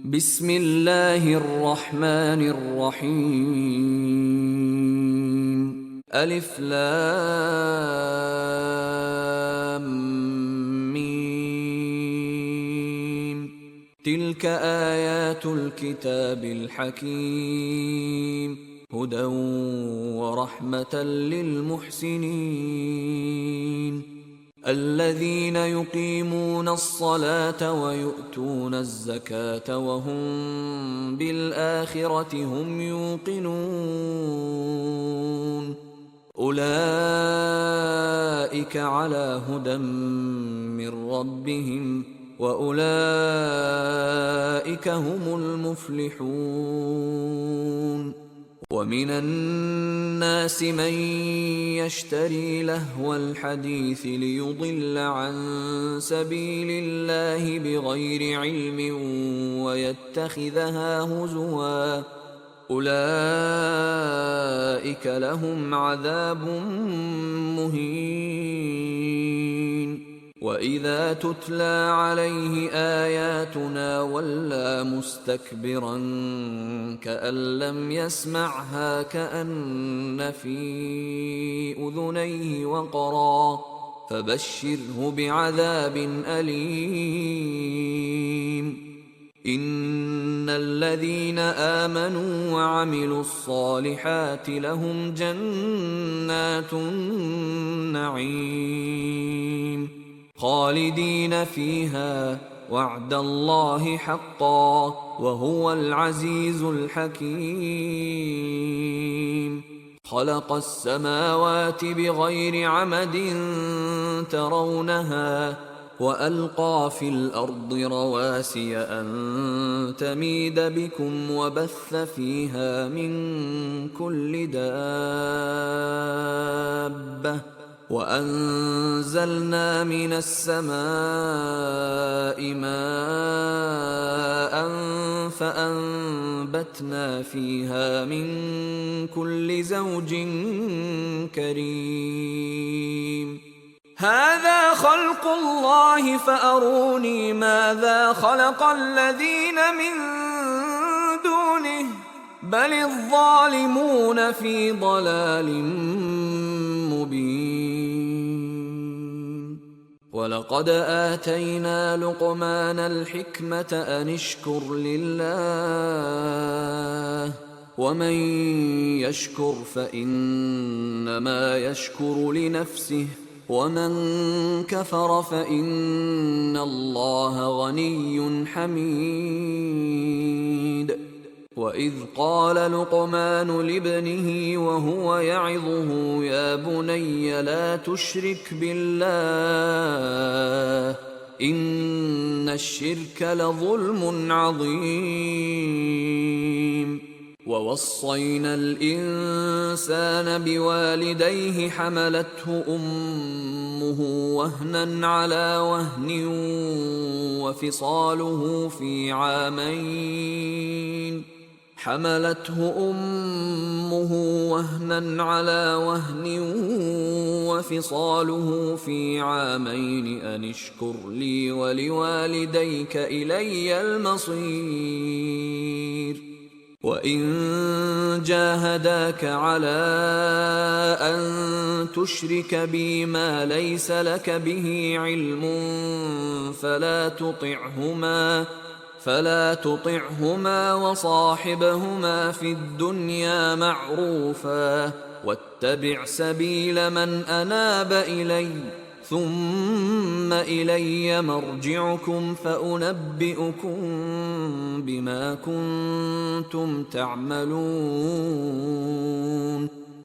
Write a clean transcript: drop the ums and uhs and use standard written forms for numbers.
بسم الله الرحمن الرحيم. ألف لام ميم. تلك آيات الكتاب الحكيم، هدى ورحمة للمحسنين الذين يقيمون الصلاة ويؤتون الزكاة وهم بالآخرة هم يوقنون. أولئك على هدى من ربهم وأولئك هم المفلحون. ومن الناس من يشتري لهو الحديث ليضل عن سبيل الله بغير علم ويتخذها هزوا، أولئك لهم عذاب مهين. وإذا تتلى عليه آياتنا ولى مستكبرا كأن لم يسمعها كأن في أذنيه وقرا، فبشره بعذاب أليم. إن الذين آمنوا وعملوا الصالحات لهم جنات النعيم خالدين فيها، وعد الله حقا وهو العزيز الحكيم. خلق السماوات بغير عمد ترونها وألقى في الأرض رواسي أن تميد بكم وبث فيها من كل دابة، وأنزلنا من السماء ماء فأنبتنا فيها من كل زوج كريم. هذا خلق الله فأروني ماذا خلق الذين من دونه بل الظالمون في ضلال مبين. ولقد آتينا لقمان الحكمة أن اشكر لله، ومن يشكر فإنما يشكر لنفسه، ومن كفر فإن الله غني حميد. وإذ قال لقمان لابنه وهو يعظه يا بني لا تشرك بالله إن الشرك لظلم عظيم. ووصينا الإنسان بوالديه حملته أمه وهنا على وهن وفصاله في عامين أن اشكر لي ولوالديك إلي المصير. وإن جاهداك على أن تشرك بي ما ليس لك به علم فلا تطعهما وصاحبهما في الدنيا معروفا، واتبع سبيل من أناب إلي، ثم إلي مرجعكم فأنبئكم بما كنتم تعملون.